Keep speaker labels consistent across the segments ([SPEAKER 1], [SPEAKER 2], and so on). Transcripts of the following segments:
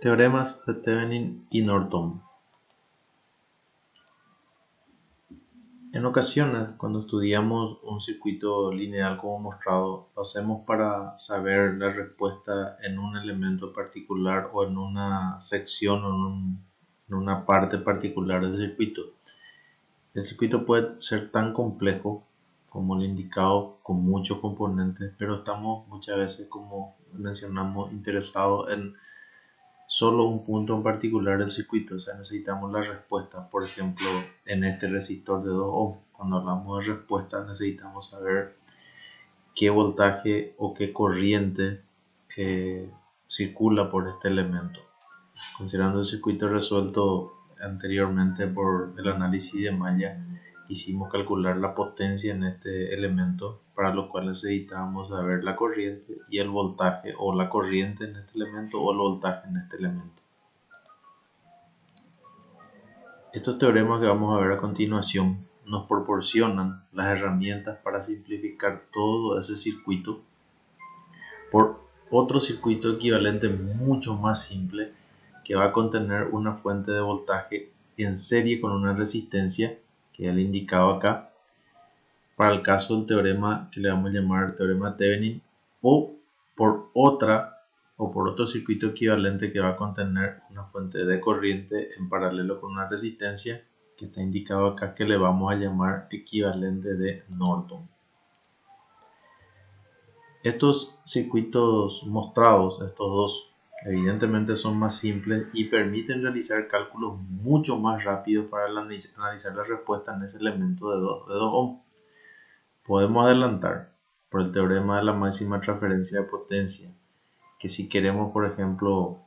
[SPEAKER 1] Teoremas de Thevenin y Norton. En ocasiones, cuando estudiamos un circuito lineal como mostrado, lo hacemos para saber la respuesta en un elemento particular o en una sección o en una parte particular del circuito. El circuito puede ser tan complejo como el indicado, con muchos componentes, pero estamos muchas veces, como mencionamos, interesados en solo un punto en particular del circuito. O sea, necesitamos la respuesta. Por ejemplo, en este resistor de 2 ohm, cuando hablamos de respuesta, necesitamos saber qué voltaje o qué corriente circula por este elemento. Considerando el circuito resuelto anteriormente por el análisis de malla, hicimos calcular la potencia en este elemento, para lo cual necesitábamos saber la corriente y el voltaje, o la corriente en este elemento o el voltaje en este elemento. Estos teoremas que vamos a ver a continuación nos proporcionan las herramientas para simplificar todo ese circuito por otro circuito equivalente mucho más simple, que va a contener una fuente de voltaje en serie con una resistencia, que ya le he indicado acá, para el caso del teorema que le vamos a llamar teorema Thevenin, o por otro circuito equivalente que va a contener una fuente de corriente en paralelo con una resistencia, que está indicado acá, que le vamos a llamar equivalente de Norton. Estos circuitos mostrados, estos dos, evidentemente son más simples y permiten realizar cálculos mucho más rápidos para analizar la respuesta en ese elemento de 2 ohm. Podemos adelantar por el teorema de la máxima transferencia de potencia, que si queremos, por ejemplo,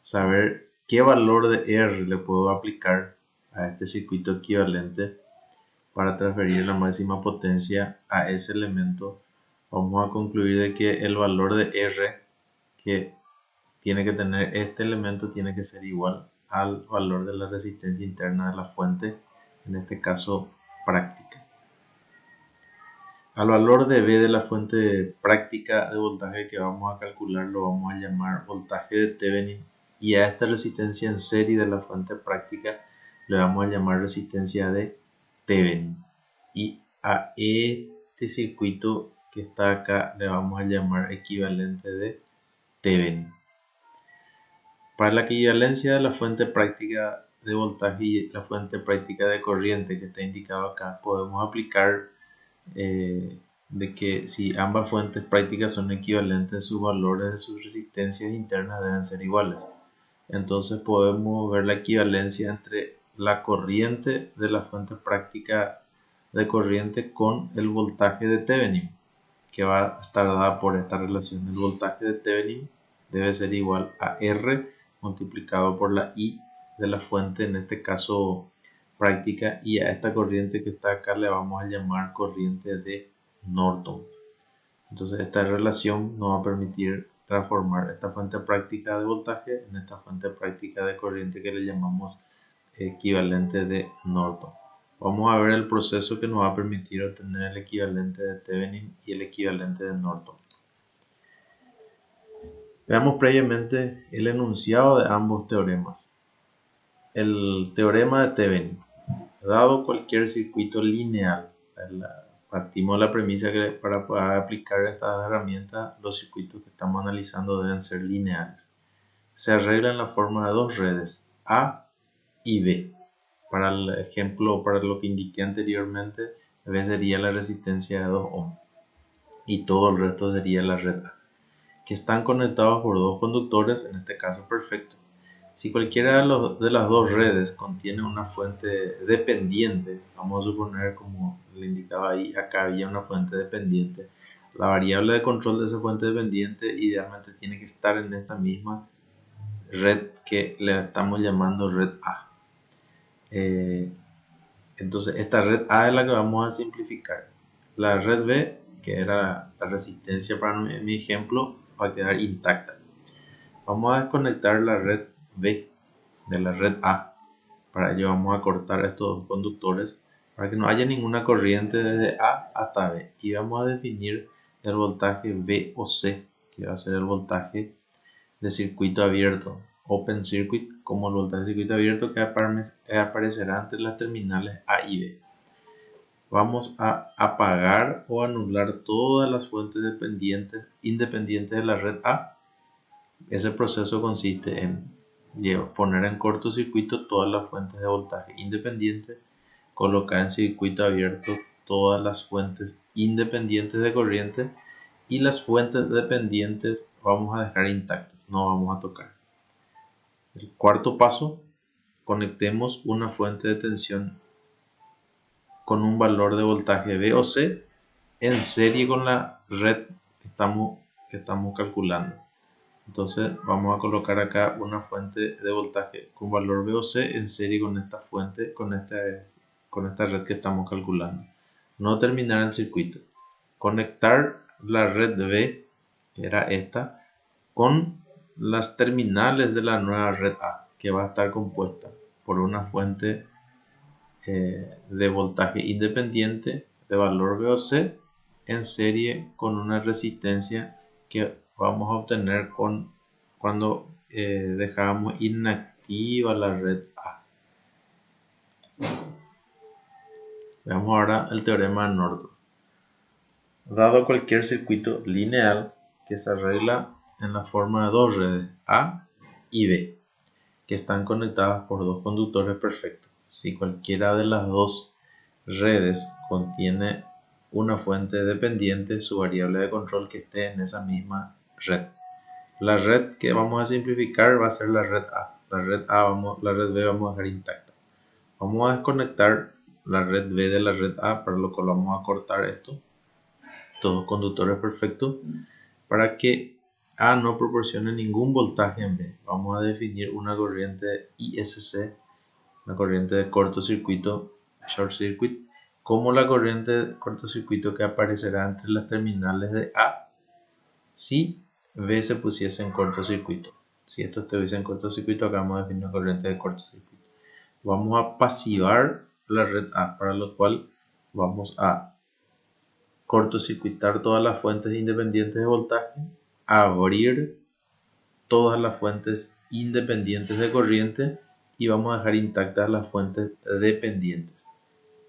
[SPEAKER 1] saber qué valor de R le puedo aplicar a este circuito equivalente para transferir la máxima potencia a ese elemento, vamos a concluir de que el valor de R que tiene que tener este elemento tiene que ser igual al valor de la resistencia interna de la fuente, en este caso práctica. Al valor de V de la fuente práctica de voltaje que vamos a calcular lo vamos a llamar voltaje de Thevenin, y a esta resistencia en serie de la fuente práctica le vamos a llamar resistencia de Thevenin, y a este circuito que está acá le vamos a llamar equivalente de Thevenin. Para la equivalencia de la fuente práctica de voltaje y la fuente práctica de corriente que está indicado acá, podemos aplicar de que si ambas fuentes prácticas son equivalentes, sus valores de sus resistencias internas deben ser iguales. Entonces podemos ver la equivalencia entre la corriente de la fuente práctica de corriente con el voltaje de Thevenin, que va a estar dada por esta relación. El voltaje de Thevenin debe ser igual a R multiplicado por la I de la fuente, en este caso práctica, y a esta corriente que está acá le vamos a llamar corriente de Norton. Entonces esta relación nos va a permitir transformar esta fuente práctica de voltaje en esta fuente práctica de corriente que le llamamos equivalente de Norton. Vamos a ver el proceso que nos va a permitir obtener el equivalente de Thevenin y el equivalente de Norton. Veamos previamente el enunciado de ambos teoremas. El teorema de Thevenin: dado cualquier circuito lineal, partimos de la premisa que para poder aplicar estas herramientas, los circuitos que estamos analizando deben ser lineales. Se arregla en la forma de dos redes, A y B. Para el ejemplo, para lo que indiqué anteriormente, B sería la resistencia de 2 ohm y todo el resto sería la red A, que están conectados por dos conductores, en este caso perfecto. Si cualquiera de las dos redes contiene una fuente dependiente, vamos a suponer, como le indicaba ahí, acá había una fuente dependiente, la variable de control de esa fuente dependiente idealmente tiene que estar en esta misma red que le estamos llamando red A. Entonces esta red A es la que vamos a simplificar. La red B, que era la resistencia para mi ejemplo, va a quedar intacta. Vamos a desconectar la red B de la red A. Para ello vamos a cortar estos dos conductores para que no haya ninguna corriente desde A hasta B, y vamos a definir el voltaje V o C, que va a ser el voltaje de circuito abierto, open circuit, como el voltaje de circuito abierto que aparecerá entre las terminales A y B. Vamos a apagar o anular todas las fuentes independientes de la red A. Ese proceso consiste en poner en cortocircuito todas las fuentes de voltaje independientes, colocar en circuito abierto todas las fuentes independientes de corriente y las fuentes dependientes vamos a dejar intactas, no vamos a tocar. El cuarto paso, conectemos una fuente de tensión con un valor de voltaje V o C en serie con la red que estamos calculando. Entonces vamos a colocar acá una fuente de voltaje con valor VOC en serie con esta fuente, con esta red que estamos calculando. No terminar el circuito. Conectar la red V, que era esta, con las terminales de la nueva red A, que va a estar compuesta por una fuente de voltaje independiente de valor VOC en serie con una resistencia que vamos a obtener cuando dejamos inactiva la red A. Veamos ahora el teorema de Norton. Dado cualquier circuito lineal que se arregla en la forma de dos redes A y B, que están conectadas por dos conductores perfectos, si cualquiera de las dos redes contiene una fuente dependiente, su variable de control que esté en esa misma red. La red que vamos a simplificar va a ser la red A. La red B vamos a dejar intacta. Vamos a desconectar la red B de la red A, para lo cual vamos a cortar estos conductores perfectos para que A no proporcione ningún voltaje en B. Vamos a definir una corriente ISC, una corriente de cortocircuito, short circuit, como la corriente de cortocircuito que aparecerá entre las terminales de A si B se pusiese en cortocircuito. Si esto estuviese en cortocircuito, acá vamos a definir una corriente de cortocircuito. Vamos a pasivar la red A, para lo cual vamos a cortocircuitar todas las fuentes independientes de voltaje, abrir todas las fuentes independientes de corriente y vamos a dejar intactas las fuentes dependientes.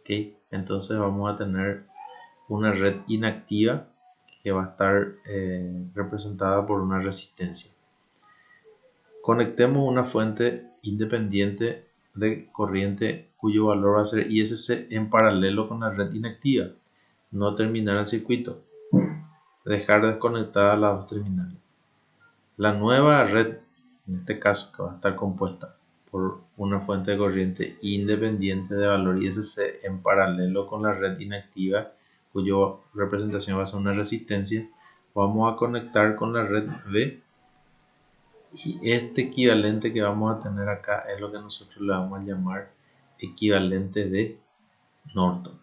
[SPEAKER 1] ¿Okay? Entonces vamos a tener una red inactiva que va a estar representada por una resistencia. Conectemos una fuente independiente de corriente cuyo valor va a ser ISC en paralelo con la red inactiva. No terminar el circuito. Dejar desconectadas las dos terminales. La nueva red, en este caso, que va a estar compuesta por una fuente de corriente independiente de valor ISC en paralelo con la red inactiva, cuya representación va a ser una resistencia, vamos a conectar con la red B, y este equivalente que vamos a tener acá es lo que nosotros le vamos a llamar equivalente de Norton.